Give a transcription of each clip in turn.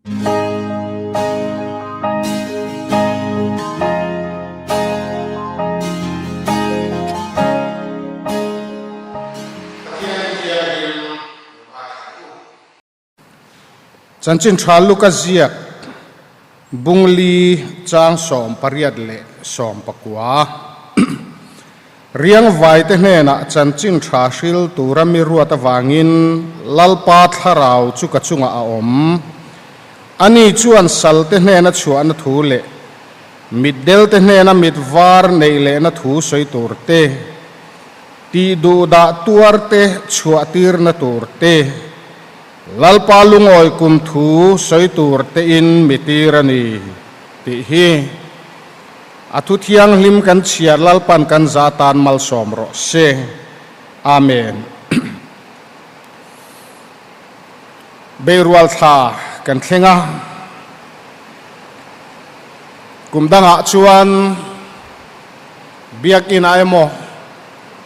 Chan chin thal luka ziak bungli chang som pariat le som pakwa riang vai te hna chan chin tha hril turami ruata wangin lalpa tharau chu ka chunga a om ani chuan sal te hna chua na thu le middel te hna mit var nei le na thu soi turte ti du da tuarte chua tir na turte lalpa lungoi kum thu soi turte in mitirani ti hi atu thiang lim kan chia lalpan kan zatan mal somro se amen berual tha kan thenga kumdanga chuan biak in aimo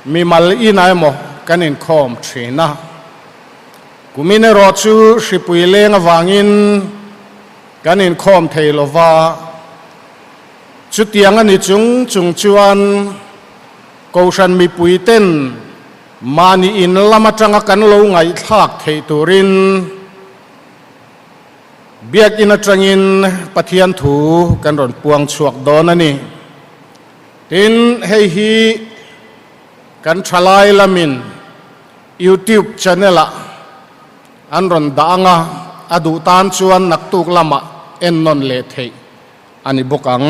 mi mal in aimo kanin khom thina kumine ro chu hripui lenga wangin kanin khom theilova chutiang ani chung chuan koshan mi puiten mani in lama tanga kan lo ngai thak thei turin biak in atangin pathian thu kan ron puang chuak don ani tin hei hi kan thalai lamin YouTube channel an ron danga adu tan chuan naktuk lama en non le thei ani bokang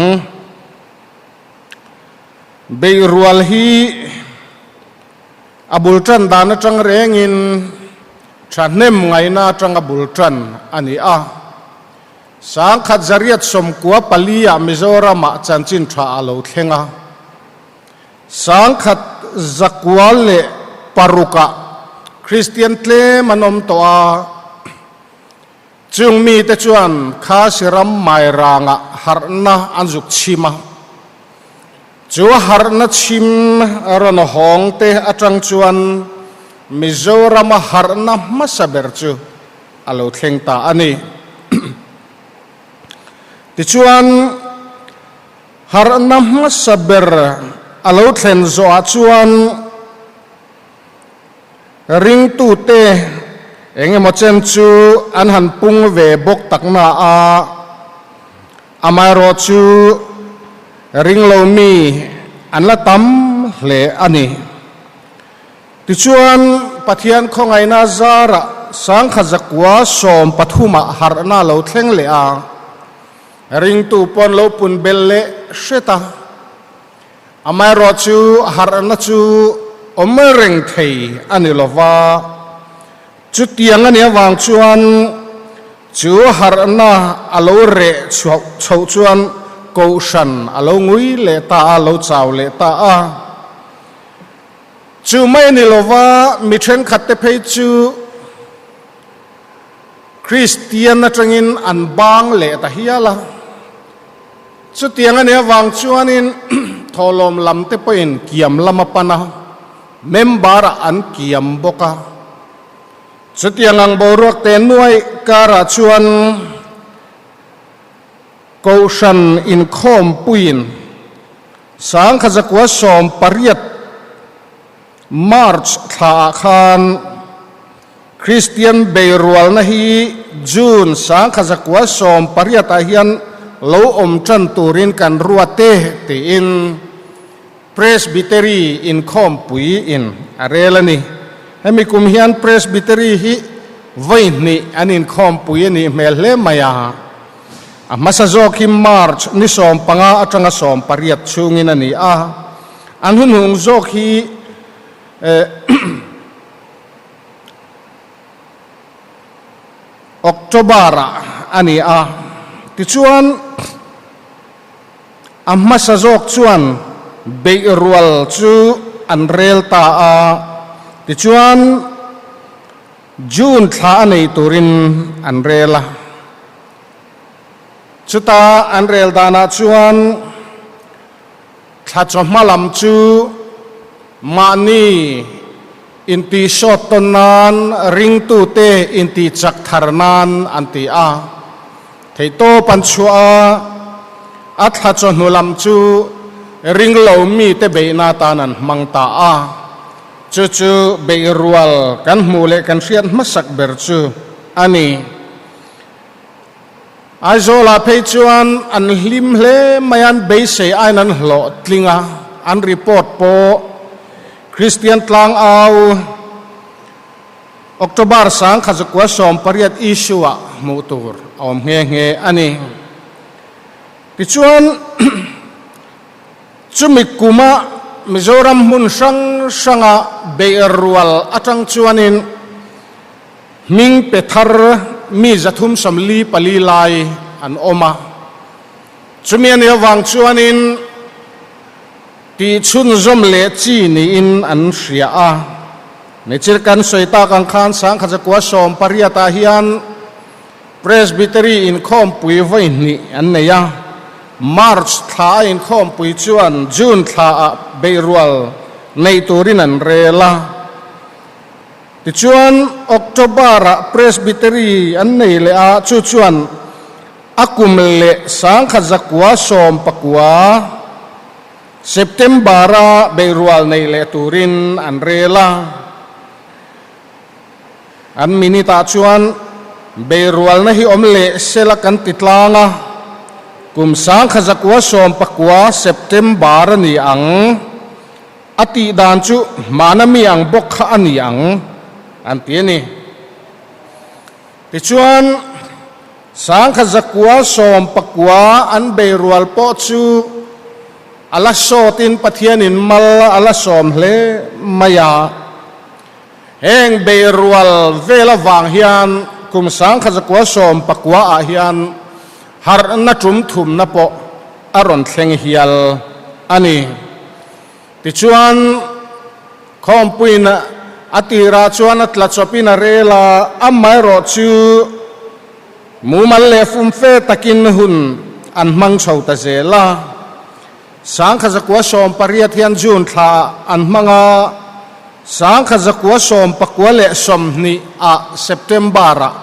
beirual hi abultran dana tang rengin thanem ngaina tang abultran ani a sang khat zariat somkua palia mizorama chanchin tha alo thlenga sang khat zakwal le paruka Christian tle manom toa chung mi te chuan kha siram mai ranga harna anjuk chima chu harna chim ron hong te atang chuan mizoram harna masaber chu alo thleng ta ani ti chuan harna masaber alo thlen zo a chuan ring tu te enge mo chen chu an han pung ve bok takna a amai ro chu ring lo mi an la tam hle ani ti chuan pathian khongai na zara sang khazakwa som pathuma harna lo thleng le a ring tu pon lo pun belle sheta amai ro chu harna chu omereng thei ani lova chutiang ani awang chuan chu harna alo re chho chuan koshan alo ngui le ta alo chaw le ta a chu mai ni lova mi then khatte phei chu Christian atangin an bang le ta hiala chutiang ani awang chuanin tholom lamte poin kiam lama pana membara an kiam boka chutiangang boruak te nuai kara chuan koshan in khom puin sang khazakwa som pariat march tha khan Christian beirual na hi June sang khazakwa som pariat a hian lo om chan turin kan ruate te in presbytery in khom pui in arelani hemi kum hian presbytery hi voini anin khom pui ni mel hle maya amasa zoki march ni som panga atanga som pariat chungin ani a anhunung zoki Octobara ani a tichuan amasa zok chuan beirual chu anrel ta a tichuan June tha nei turin anrela chuta anrel dana chuan tha chommalam chu mani inti shotonan ring tu te inti chak tharnan anti a เทโตปัญชัวอัฐจนุลำจูริงเหลามีเตเบนาตานันมังตาจูเบรัวลกันมูเลกันเชียนมัสักเบรจูอันนี้ไอโซลาเพจวนอันลิมเลมายันเบสเซไอนันหลอดลิงอันรีพอร์ตโปคริสเตียนตลางเอาออกตุบาร์สังขจกวสอมปริยัตอิชัวมูตูร์อมเงอันนี้ที่ชวนจุมิกุมามิโซรัมมุนสังเบรัวลอัตังชวนินมิงเปทาร์มีจัตุมสมลีปลีไลอันออกมาจุมีอันวังชวนินที่ชุนจมเลจีนีอินอันเสียในจิรกันสวยตากังขานสังขจกวสอมปริยตาฮิอันเพรสบิเตอรีอินคอมปุยไว้นี่อันเนียมาร์ชท่าอินคอมปุยจวนจูนท่าเบรัวลในตัวรินันเรล่าที่จวนออกตุบาร์เพรสบิเตอรีอันนี้เลยจวนอากุมเลสังขจกวสอมปกวาเซปเทมบาร์เบรัวลในเลตัวรินอันเรล่าอันมินิตาชวนเบรัวลนะฮิอมเลเซลกันติดลางกุมสังขจักวสอมปกวาเซปเทมบาร์นี่อังอติดานจุมานามีอังบกขอันนี่อังอันที่นี่ติชวนสังขจักวสอมปกวาอันเบรัวลปอจูอัลลโซตินปะเทียนินมัลอัลสอมเลมายาเฮงเบรัวลเวลวางฮิอันกุมสังขจักวสอมปกวาฮิอันฮาร์นัจุมทุมนับอารอนเซงฮิลอันนี้ติชวนคอมปุยนะอติราชวนอัตลัดชปินาเรลาอัมไม่รอจูมูมัลเลฟุมเฟตะกินหุนอันมังชาวตะเจลาสังขจักวสอมปริยัติยันจูนท่าอันมังสังขจักวสอมปกวเลสมนีเซปเทมบาร์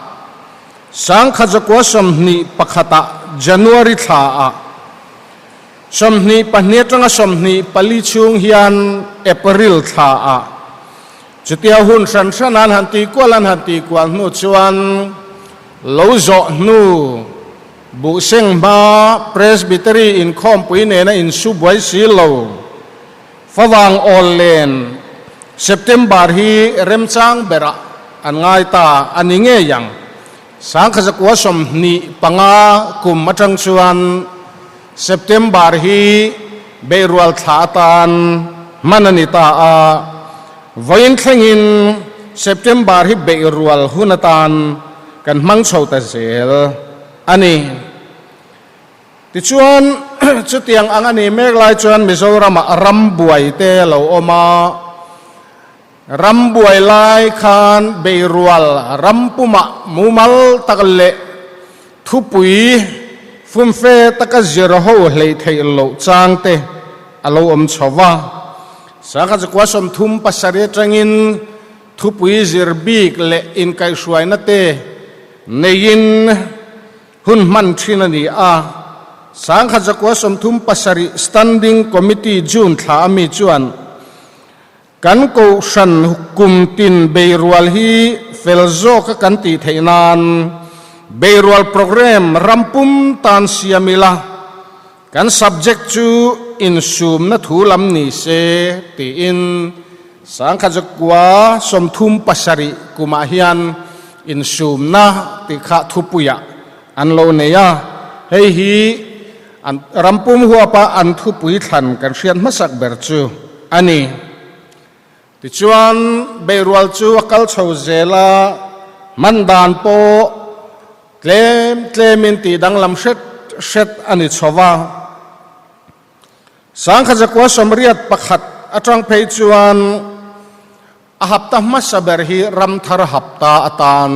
สังขจักวสมนีปกตะจันวารีท่าสมนีปนิจังสมนีปลิชุงฮิอันเอปริลท่าจุดที่อาหุนสันสันหันตีกวลันหันตีกวนูชวนโลโจนูบุเซงมาเพรสบิเตอรีอินคอมปุยเนนะอินซูบไวซิโลฝรั่งออลเลนเซปเทมบาร์ฮีเรมจังเบระอันง่ายตาอันนี้เงี้ยยังสังขจักวสมนีปังอากุมมาจังชวนเซปเทมบาร์ฮีเบรัวลท่าตันมันนิตาวันแข่งอินเซปเทมบาร์ฮีเบรัวลหุนตันกันมังชาวตะเซลอันนี้ที่ชวนจุดยังอันนี้เมฆลายชวนมิโซรามารัมบวยเตลเอาออกมารัมบวยลายคานเบรัวลรัมปุมะมูมัลตะกเลทุปุยฟุมเฟตะกเจรโฮเลยเทลโลจางเตอโลอมชวาสังขจักวสมทุมปัสเรจังอินทุปุยเจรบีกเลอินไกชวยนัตเตเนยินหุนมันชินันีสังขจักวสมทุมปัสริ standing committee จูนท่ามีจวนกันกูชันหุกุมตินเบรัวลฮีเฟลโซกกันตีเทนานเบรัวลโปรแกรมรัมปุมตันเซียมิลากัน subject to อินซูมนัทูลำนิเซตีอินสังขจักวสมทุมปัสริกุมาฮิอันอินซูมนะติขะทุปุยะอันโลเนียเฮฮีอันรัมปุมหัวปะอันทุปุยทันกันเชียนมาสักเบรจูอันนี้ที่ชวนเบรัวลจูกัลชาวเซลามันดานโปเคลมินตีดังลำเช็ดอันนี้ชวาสังขจักวสมเรียดประคัดอัตรังเพจวนอาหับตามัสเบรฮีรัมทารหับตาอัตาน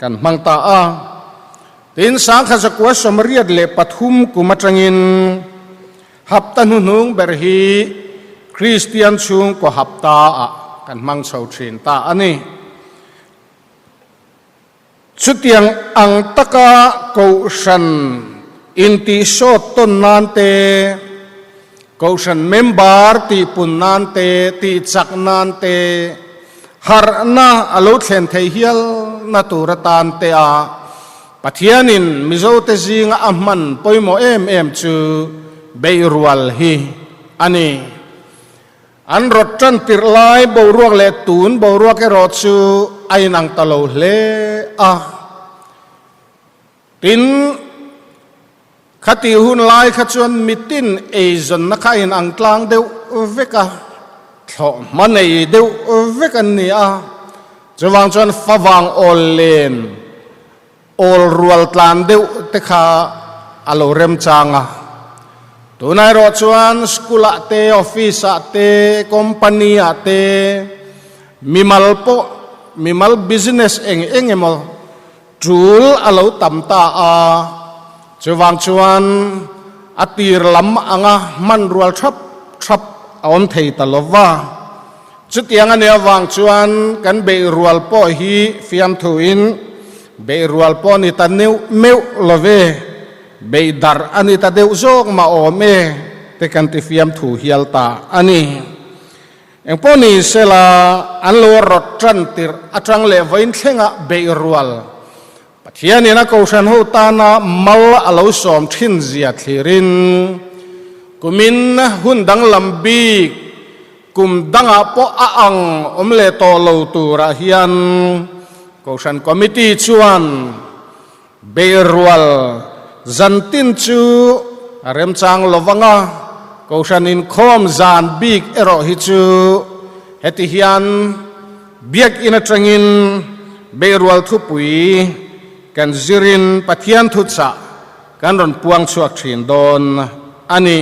กันมังตาตินสังขจักวสมเรียดเลปทุมกุมัจังอินหับตานุงเบรฮีคริสเตียนชุงก็หับตากันมังชาวชินตาอันนี้ chutiang ang taka ko shan inti shot ton nante ko shan member ti pun nante ti chak nante har na alo thlen thei hial na turatan te a pathianin mizo te zinga ahman poimo em chu beirual hi ani an rot tran tir lai bo ruak le tun bo ruak ke ro chu ai nang talo hle a tin khati hun lai kha chuan mitin e zon na kha in ang tlang deuh veka tho manei deuh vekan ni a chuwang chuan fawang ol len ol rual tlan deuh te kha alo rem changa tunai ro chuan school te office te company te mimal business eng emo tul alo tamta a chuwang chuan atir lam anga man rual thap aon thei talova chutiang ania wang chuan kan be rual po hi fiam thuin be rual po ni ta meu love be dar ani ta deu zok ma ome te kan ti fiam thu hialta ani engponi sela anlo rot tran tir atang le voin thlenga be rual pathiani na ko san ho ta na mal alo som thin zia thirin kumin hundang lambi kum danga po aang omle to lo tura hian ko san committee chuan be rual zantin chu rem chang lovanga ko san in khom zan big ero hi chu heti hian biak in atangin be rual thu pui kan zirin pathian thu cha kan ron puang chuak thin don ani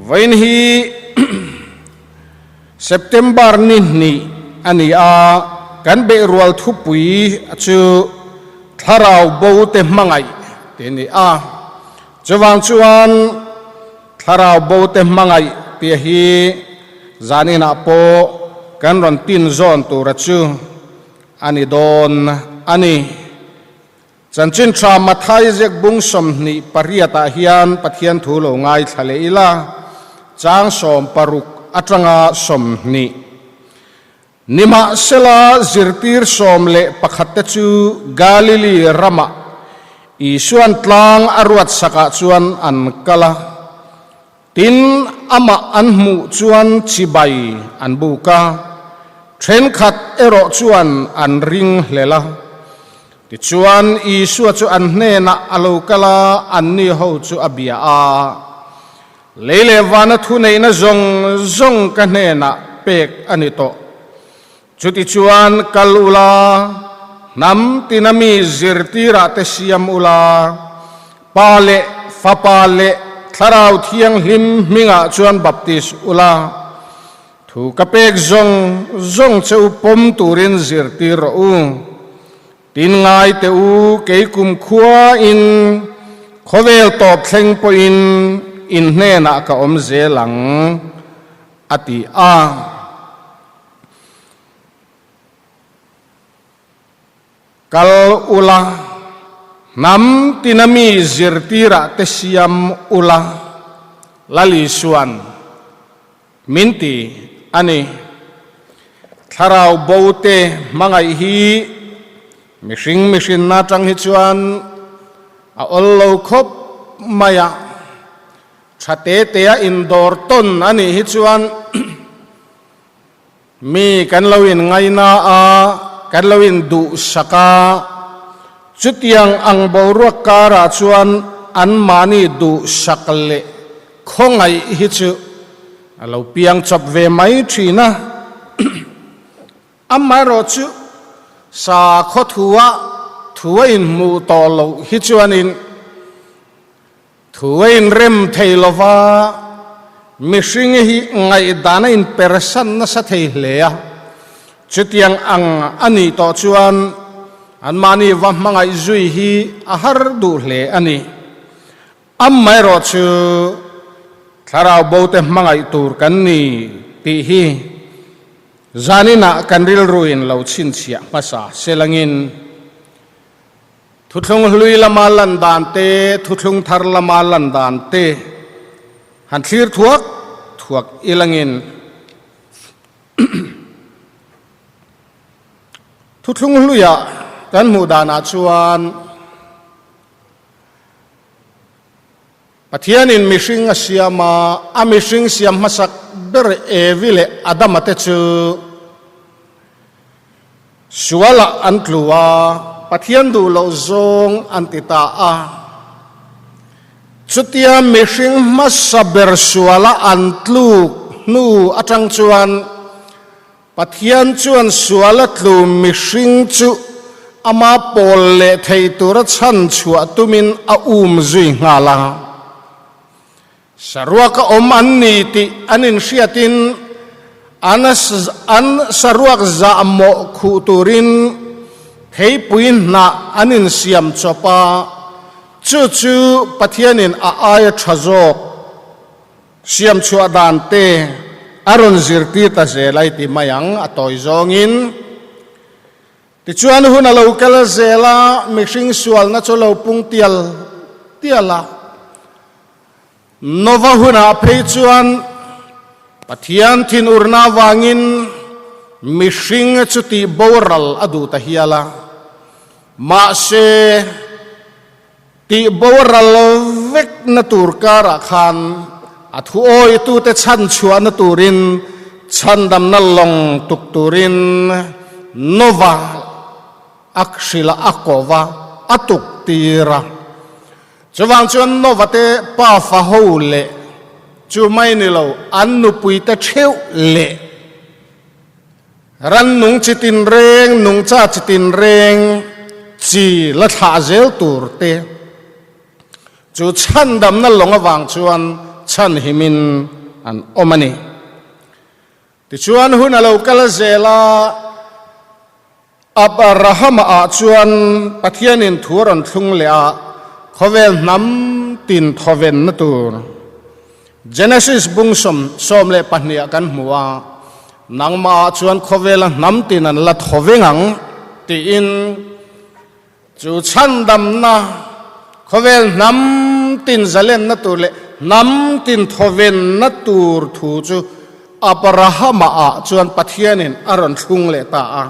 vain hi September ni ani a kan be rual thu pui chu tharau bo te mangai te ni a chuwang chuan tharau bo te mangai te hi zanina po kan ron tin zon tura chu ani don ani chanchin tha mathai jek bung som ni pariata hian pathian thu lo ngai thale ila chang som paruk atanga som ni nima sela zirtir som le pakhat chu galili rama isuan tlang arwat saka chuan an kala tin ama anmu chuan chibai an buka thren khat ero chuan an ring hlela ti chuan isu chu an hne na alo kala an ni ho chu abia a leile wana thu nei na zong ka hne na pek ani to chuti chuan kalula nam tinami zirtira te siam ula pale fapale tharau thiang hlim minga chuan baptis ula thu kapek zong cheu pom turin zirtir u tin ngai te u keikum khua in khovel top thleng po in hne na ka om zelang ati a kal ula nam tinami zirtira te siam ula lali suan minti ani tharau bote mangai hi mishing na tang hi chuan a ollo khop maya thate te a indor ton ani hi chuan mi kan loin ngai na a kan loin du saka chutiang ang boruak kara chuan an mani du sakle khongai hi chu alo piang chop ve mai thina amaro chu sa kho thuwa in mu to lo hi chuanin thuwa in rem theilova mishing hi ngai dana in person na sa thei hlea chutiang ang ani to chuan an mani wa mangai zui hi a har du hle ani ammai ro chu tharau bote mangai tur kan ni ti hi zanina kanril ruin lo chin chia masa selangin thutlung hlui lama landan te thutlung thar lama landan te han thlir thuak ilangin thutlung hluya kan mu dana chuan pathianin mihring a siama a mihring siam masak ber evile adamate chu suala an tluwa pathian du lo zong an tita a chutia mihring masaber suala an tluk nu atang chuan pathian chuan suala tlu mihring chu ama pol le thei tur chan chua tumin a zui ngala saruak om an ni ti anin hriatin an saruak za mo khu turin thei puin na anin siam chopa chu pathianin a aya thazok siam chua dan te aron zirti ta zelai ti mayang atoi zongin ti chuan hun alo kal zela mihring sual na cholo pung tiala nova huna phei chuan pathian thin urna wangin mihring chuti boral adu ta hiala ma se ti boral vek na tur kara khan athu oi tu te chan chua na turin chandam na long tuk turin nova akshila akova atuk tira chuwang chuan nova te pa fa ho le chu mai ni lo an nu pui te theu le ran nung chitin reng nung cha chitin reng chi la tha zel tur te chu chandam na long awang chuan chan himin an omani ti chuan hun alo kala zela Abraham a chuan pathianin thuron thlung le a khovel nam tin thoven na tur Genesis bungsom som le pahnia kan hmuwa nangma chuan khovel nam tin an la thovengang ti in chu chandam na khovel nam tin zalen na tur le nam tin thoven na tur thu chu Abraham a chuan pathianin aron thlung le ta a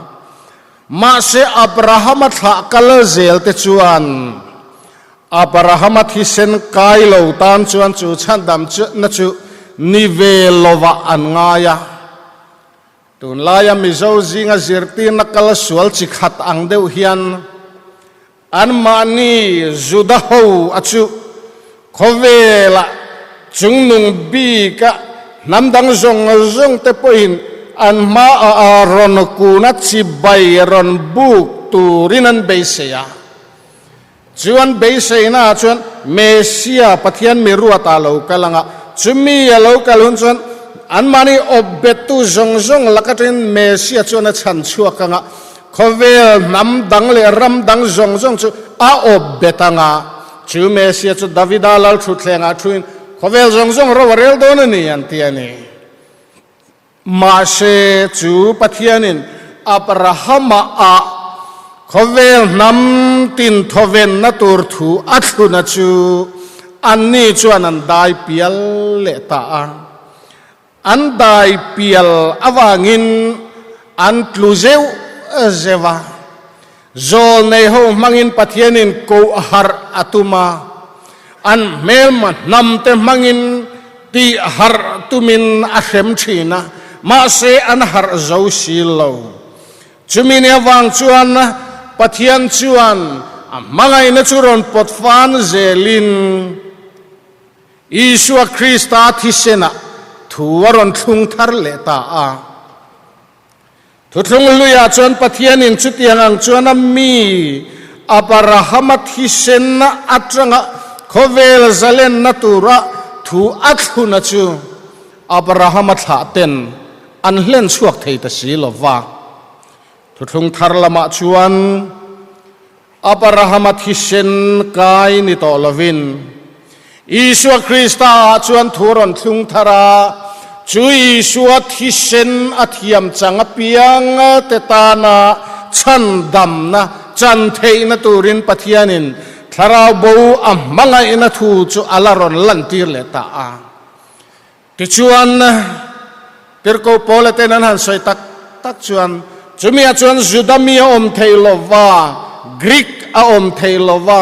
ma se Abraham tha kal zel te chuan Abraham thi sen kai lo tan chuan chu chandam chu na chu nivelova an ngaya tun laya mi zo zinga zirti na kal sual chi khat ang deuh hian an mani zudaho achu khovela chungnung bi ka namdang zong te poin an ma a ron kuna chi bai ron buk turinan beiseya chuan beiseina chuan mesia pathian mi ruata lo kalanga chumi lo kalun chuan an mani obetu zong lakatin mesia chuan a chan chuakanga khovel nam dang le ram dang zong chu a obetanga chu mesia chu davida lal thu thlenga thuin khovel zong ro rel don ni an tiani ma se chu pathianin Abraham a khovel nam tin thoven na tur thu athu na chu anni chuan an dai pial le ta an dai pial awangin an tluzeu zewa zol nei ho mangin pathianin ko har atuma an melma nam te mangin ti har tumin a hem thina ma se an har zo silo chumine wang chuan pathian chuan mangai na churon potfan zelin Isua Krista thisena thuaron thung thar le ta a thuthung luya chuan pathianin chutiangang chuan mi Abraham thisena atranga khovel zalen na tura thu athu na chu Abraham tha ten an hlen chuak thei ta silova thuthung thar lama chuan Abraham thisen kai ni to lovin Isua Krista chuan thuron thung thara chu Isua thi sen athiam changa piang te ta na chan dam na chan thei na turin pathianin tharau bo mangai na thu chu alaron lantir le ta a ti chuan tirko polate nan han soi tak tak chuan chumia chuan judami om theilova Greek a om theilova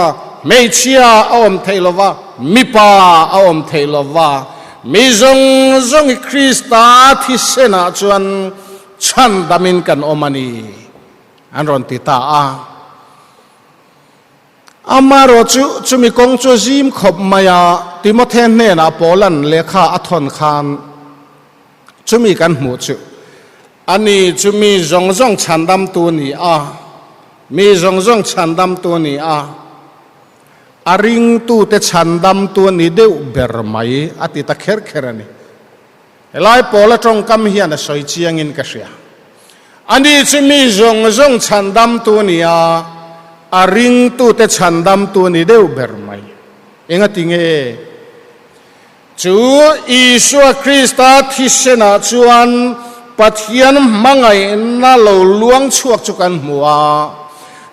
meichia a om theilova mipa a om theilova mi zong Krista thi sena chuan chan damin kan omani anron ti ta a amaro chu mi kong chu zim khop maya Timothen ne na Polan lekha athon khan chu mi kan mu chu ani chu mi zong chandam tu ni a mi zong chandam tu ni a aring tu te chandam tu ni deu ber mai ati ta kher kherani elai Pola tong kam hian a soi chiang in ka sia ani chu mi zong chandam tu ni a aring tu te chandam tu ni deu ber mai enga tinge chu Isua Krista thi sena chuan pathian mangai na lo luang chuak chu kan hmua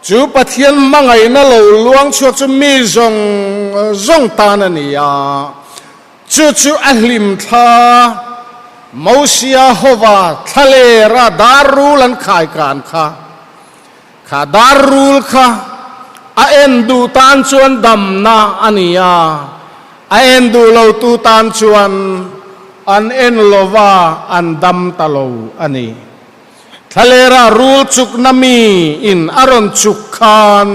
chu pathian mangai na lo luang chuak chu mi zong tan ania chu ahlim tha Mosia hova thalera darul an khai kan kha darul kha a endu tan chuan dam na ania a endu lo tu tan chuan an en lova an dam talo ani thalera rul chuk nami in aron chuk khan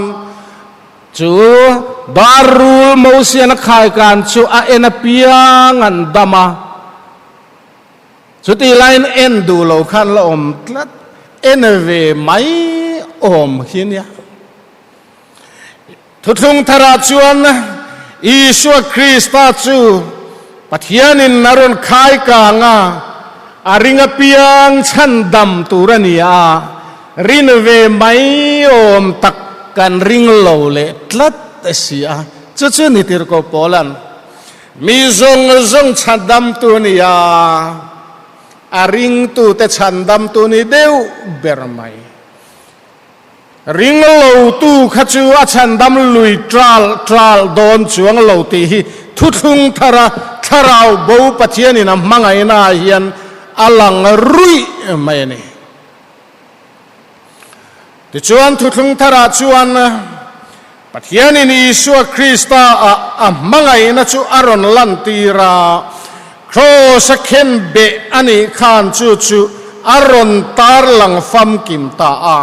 chu darul Mosia na khai kan chu a en piang an dama chuti line endu lo khan la om tlat enve mai om hinia thuthung thara chuan Isua Krista chu pathianin naron khai ka nga aringa piang chan dam turania rin ve mai om tak kan ring lo le tlat sia chu ni tir ko Polan mi zong chan dam tunia aring tu te chan dam tu ni deu ber mai ring lo tu khachu a chan dam lui tral don chuang lo ti hi thuthung tharau bo pathian in mangai na hian alang rui mai ni ti chuan thuthung thara chuan pathian in Isua Krista a mangai na chu aron lantira cross khen be ani khan chu aron tar lang fam kim ta a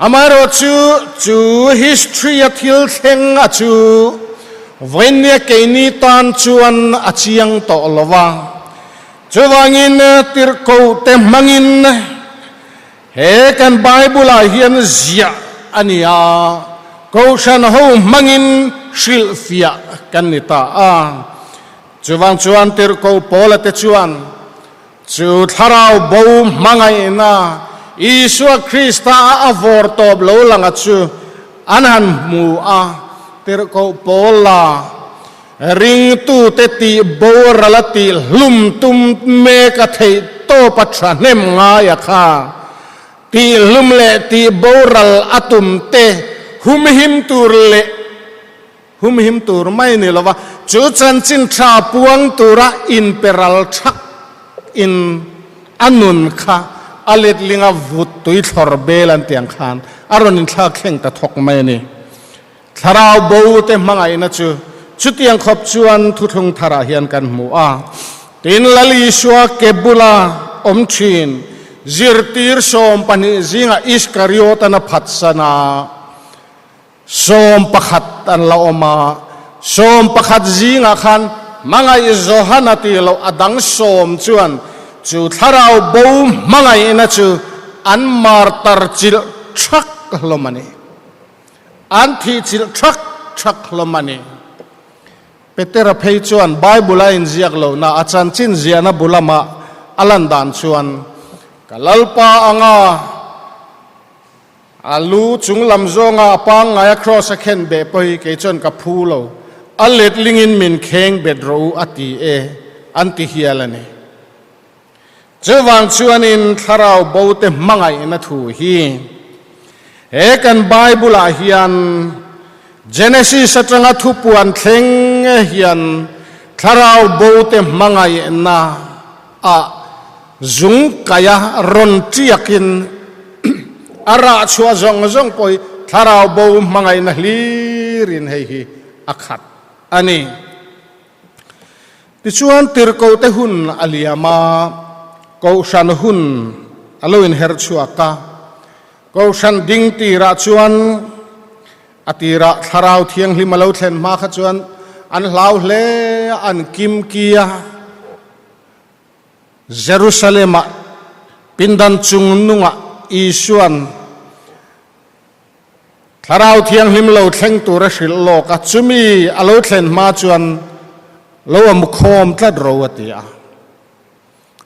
amaro chu history athil theng a chu venia keini tan chuan achiang to lova chuwangin tirko te mangin he kan Bible a hian zia ania koshan ho mangin shilfia kan nita a chuwang chuan tirko Pola te chuan chu tharau bo mangai na Isua Krista avor top lo langa chu anan mu a tirko Pola ring tu te ti boralati lum tum me ka thei to patranem nga ya kha ti lum le ti boral atum te him tur mai ni lova chu chan chin tha puang tura in peral thak in anun kha alet linga vut tui thor belan tiang khan aron in thak kheng ta thok mai ni tharau bo te mangai na chu tiang khop chuan thuthung thara hian kan mu a tin lali shwa kebula omthin zirtir som pani zinga iskariota na phatsana som pakhat an la oma som pakhat zinga khan mangai zohana ti lo adang som chuan chu tharau bo mangai na chu an martar chil thak hlomani an thi chil thak hlomani petera phei chuan Bible in ziak lo na achan chin ziana bulama alan dan chuan kalalpa anga alu chunglam zonga pang ngaya cross a khen be poi ke chon ka phulo alet lingin min kheng bedro ati e anti hialani chuwang chuanin tharau bote mangai na thu hi ekan bible a hian Genesis atanga thupuan thleng hian tharau bote mangai na a zung kaya ron tiakin ara chua zong poi tharau bo mangai na hlirin hei hi akhat ani ti chuan tir ko te hun aliama ko shan hun aloin her chuaka ko shan ding ti ra chuan atira tharau thiang hlimalo thlen ma kha chuan an hlau hle an kim kia Jerusalem pindan chung nunga isuan tharau thiang hlimlo thleng tur a hril loka chumi alo thlen ma chuan lo am khom tlat ro atia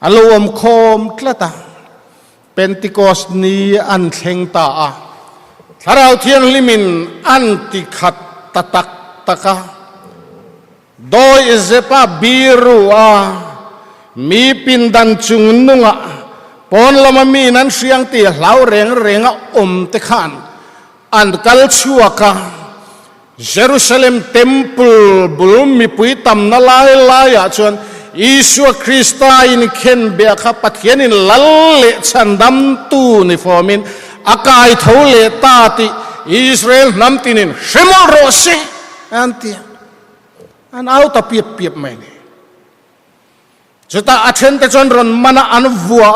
alo am khom tlata Pentecost ni an thleng ta a tharau thiang hlimin an ti khat tatak taka doi zepa biru a mi pindan chung nunga pon lama mi nan siang ti hlau renga te khan an kal chuaka Jerusalem temple bulum mi pui tam na lai ya chuan Isu Krista in khen be kha pathian in lalle chandam tu ni formin akai thole ta ti Israel nam tinin shemol rose anti an out a piep mai ni chuta athen te chon ron mana an vua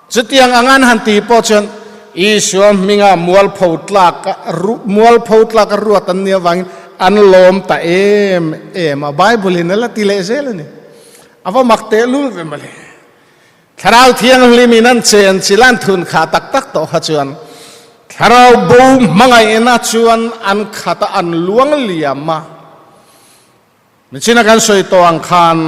chutiang angan han ti po chon Isu minga mual photla ka ruat an nia wang an lom ta em a bible in la ti le zelani ava makte lul ve male tharau thiang liminan chen chilan thun kha tak to ha chuan tharau bo mangai ena chuan an khata an luang liama michina kan soi to ang khan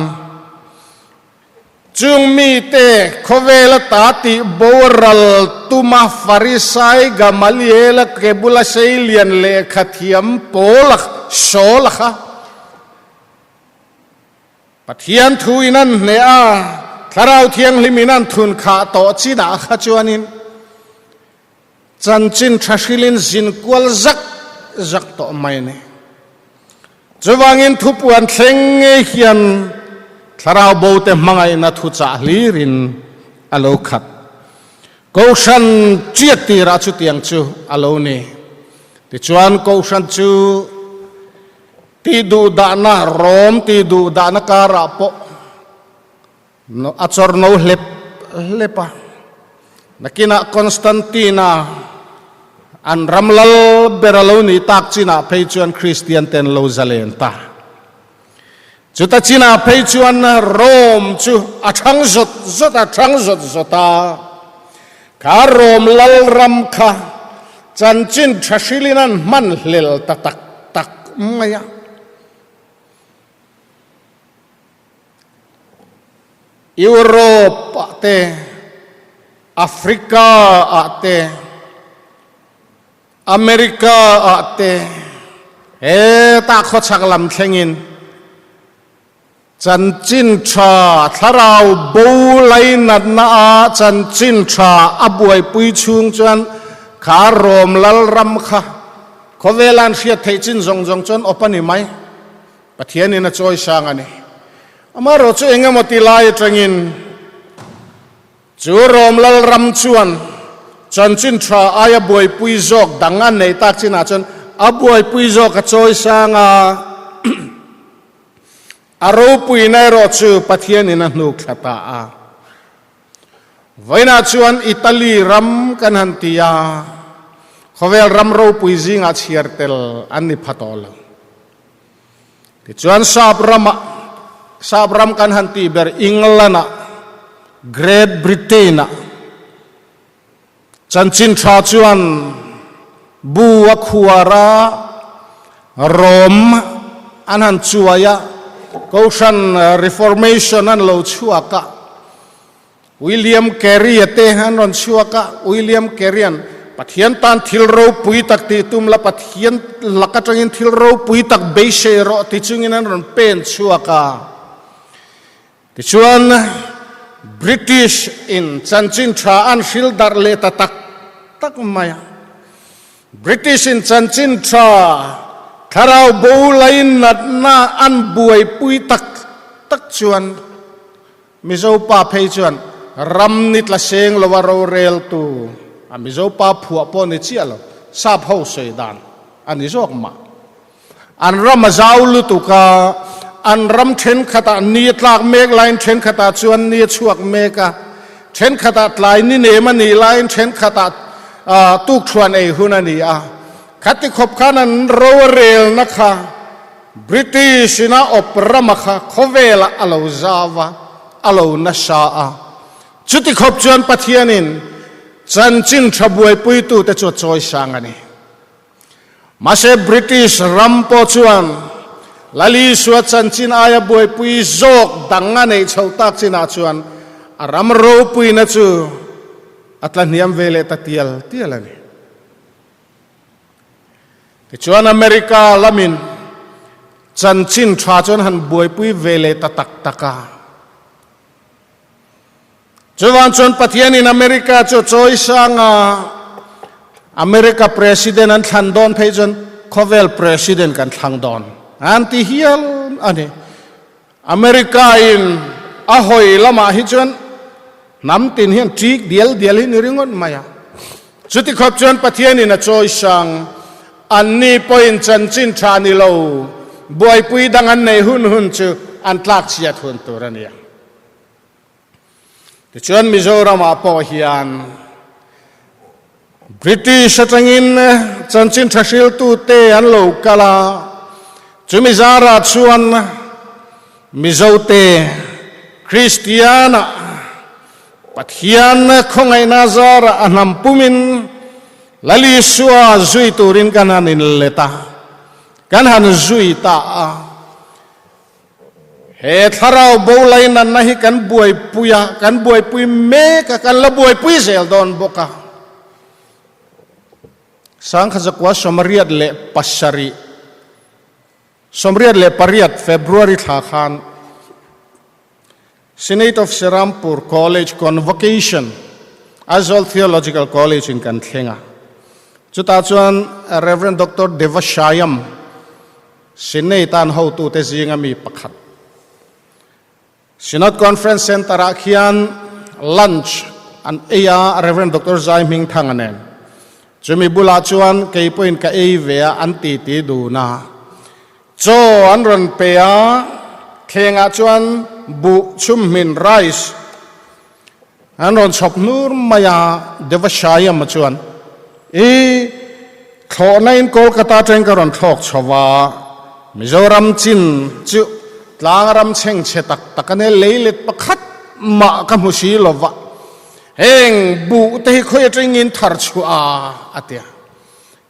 chung mi te khovela tati boral tuma farisai gamaliel kebula seilian le khathiam polak solakha pathian thuinan ne a tharau thiang liminan thun kha to china kha chuanin chanchin thashilin zin kwal zak to mai ne chuwangin thupuan thleng hian tharau bote mangai na thu cha hlirin alo khat ko shan chiat ti ra chu tiang chu alo ni ti chuan ko shan chu ti du da na rom ti du da na kara po no achor no lepa nakina Constantina an ramlal beralo ni tak china phei chuan Christian ten lo zalen ta chuta china phei chuan rom chu athang zot zota ka rom lal ram kha chanchin thashilinan man hlel tak maya Europe ate Africa ate America ate ta kho chaklam thlengin chanchin tha tharau bo lainat na a chanchin tha abuai pui chung chuan kha rom lal ram kha khovelan sia theichin zong chon opani mai pathian in a choi sang ani amaro chu engemoti lai tangin chu rom lal ram chuan chanchin tha aya buai pui jok dangan nei tak china chon abuai pui jok a choi sanga aro pui nai ro chu pathian in a hnuk thata a voina chuan Italy ram kan hantia khovel ram ro pui zinga chiertel anni phatol ti chuan sabram kan hanti ber England Great Britain chanchin tha chuan buwa khuara rom anan chuaya Koshan Reformation an lo chuaka William Carey ate han ron chuaka William Carey an pathian tan thil ro pui tak ti tumla pathian lakatangin thil ro pui tak beishe ro ti chungin an ron pen chuaka ti chuan British in chanchin tha an shil dar le ta tak maya British in chanchin tha tharau bo lain nat na an buai pui tak chuan mizo pa phei chuan ram nit la seng lo waro rel tu a mizo pa phua po ni chialo sap ho sei dan ani zok ma an ram zau lu tu ka an ram then khata ni tlak mek line then khata chuan ni chuak meka then khata tlai ni ne mani line then khata tu thuan ei hunani a khati khop khanan ro rel na kha British na opera makha khovela alo zawa alo na sha a chuti khop chuan pathianin chanchin thabuai pui tu te chu choi sangani mase British rampo chuan lali suat chanchin aya buai pui zok danga nei chhotak china chuan aram ro pui na chu atla niam vele ta tial ani ti chuan America lamin chanchin tha chuan han buai pui vele ta taka chuan chuan pathian in America chu choi sanga America president an thandon phei chuan khovel president kan thangdon anti hial ani America in ahoi lama hi chuan nam tin hian trik dial hi niringon maya chuti khop chuan pathian in a choi sang anni point chanchin thani lo buai pui dang an nei hun chu an tlak chiat hun turania ti chuan Mizoram a po hian British atangin chanchin thashil tu te an lo kala chumi zara chuan mizote Christiana pathian khongai na zara anam pumin lali suwa zui turin kananin leta kan han zui ta he tharau bolai nan nahi kan buai pui me ka kan la buai pui zel don boka sang khazakwa somriat le pasari somriat le pariat February tha khan Senate of Serampur College convocation Azol Theological College in Kantlenga chuta chuan Reverend Dr. Devashayam Senate an ho tu te zinga mi pakhat Synod Conference Center akhian lunch an eya Reverend Dr. Zaiming Thanganen chumi bula chuan keipoin ka ei vea an ti du na cho an ron pea thenga chuan bu chum min rice an ron chop nur maya Devashayam chuan tho nain Kolkata train ka ron thok chowa Mizoram chin chu tlangaram cheng che takane leilet pakhat ma ka musi lova heng bu te khoi tringin thar chu a atia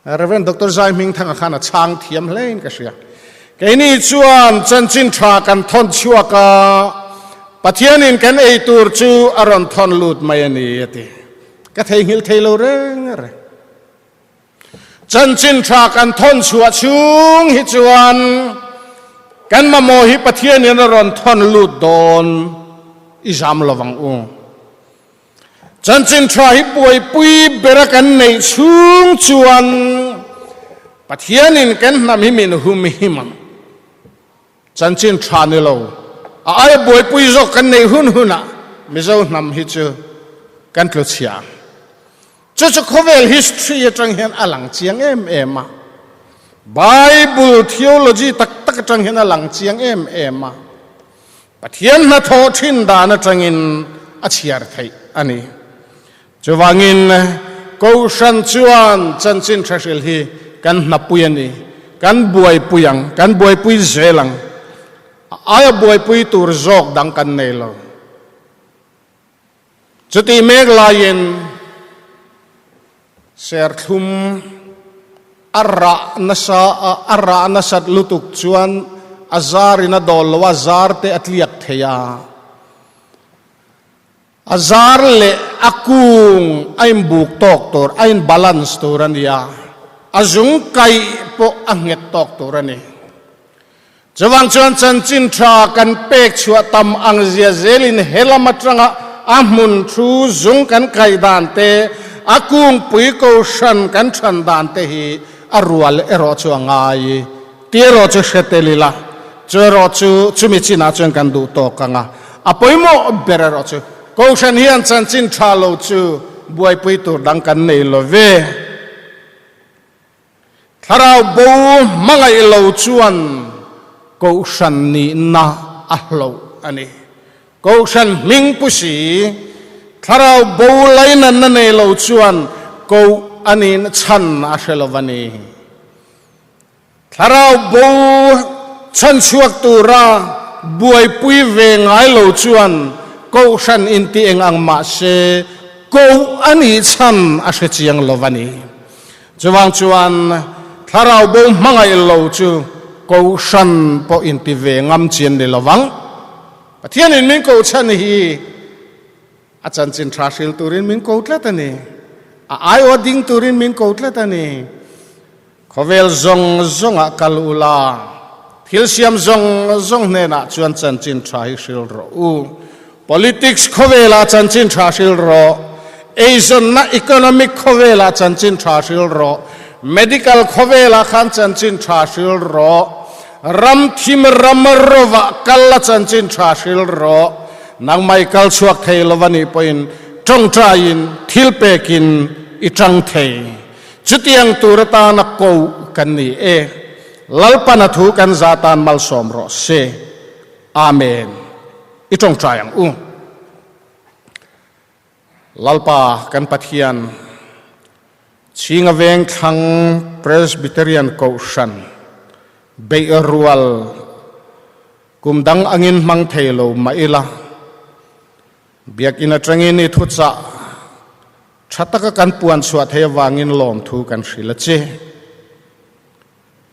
Reverend Dr. Zaiming Thanga khana chang thiam hlein ka sia keini chuan chanchin tha kan thon chua ka pathianin kan ei tur chu aron thon lut mai ani ati ka thei hil theilo reng re chanchin tha kan thon chua chung hi chuan kan ma mo hi pathianin aron thon lut don izam lawang u chanchin tha hi buai pui bera kan nei chung chuan pathianin kan nam hi min hum himam chanchin tha ni lo ai buai pui zo kan nei huna mizo nam hi chu kan tlu chia chu khovel history atang hian alang chiang em ma Bible theology tak atang hian alang chiang em ma pathian na tho thin da na tangin achiar thai ani chuwangin ko shan chuan chanchin thashil hi kan napuyani kan buai pui zelang aya buai pui tur zok dang kan nelo chuti mek lain ser thum arra nasat lutuk chuan azarina dolwa zarte atliak theya azar le akung aim buk tok tor ain balance torania azung kai po anget tok torani Jawang chuan chan chin tha kan pek chua tam ang zia zelin helamatranga amun thu zung kan kai dan te akung pui ko shan kan than dan te hi arual ero chu angai ti ro chu shetelila chu ro chu chumi china chuan kan du to kanga apoimo berero chu ko shan hian chan chin tha lo chu buai pui tur dang kan nei lo ve tharau bo mangai lo chuan ko shan ni na ahlo ani ko shan ming pusi tharau bo laina na nei lo chuan ko anin chan a shelovani tharau bo chan chuak tura buai pui ve ngai lo chuan ko shan inti eng ang ma se ko ani chan a she chiang lovani chuwang chuan tharau bo mangai lo chu ko shan po inti ve ngam chien de lawang pathian in min ko chan hi achan chin thrashil turin min ko tlatani a ai oding turin min ko tlatani khovel zong zonga kalula thilsiam zong ne na chuan chan chin thrashil ro u politics khovela chan chin thrashil ro Asian na economic khovela chan chin thrashil ro medical khovela khan chan chin thrashil ro ram thim ram rova kalla chan chin thrashil ro nang michael chuak thei lovani poin tong train thil pekin itang thei chutiang turata na ko kan ni e lalpana thu kan zatan mal som ro se amen itong trayang u lalpa kan pathian chinga veng thang presbyterian koshan bei rual kumdang angin mang thelo maila biak ina trangin ni thucha thataka kan puan chua the wangin lom thu kan hrila che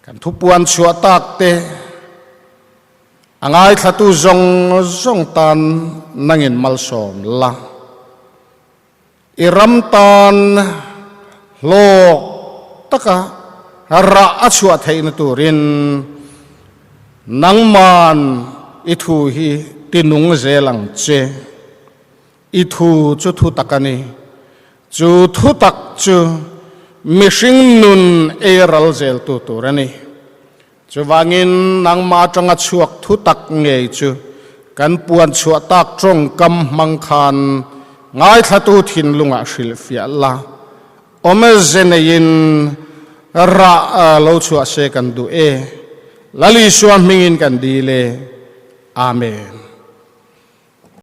kan thu puan chua tak te angai thatu zong tan nangin malsom la iram tan lo taka ra achua thein turin nangman ithu hi tinung zelang che ithu chu thu takani chu thu tak chu mishing nun eral zel tu turani chu wangin nangma tanga chuak thu tak ngei chu kan puan chua tak trong kam mangkhan ngai thatu thin lunga hril fia la omezenein ra lo chua se kan du e lali suam mingin kan dile amen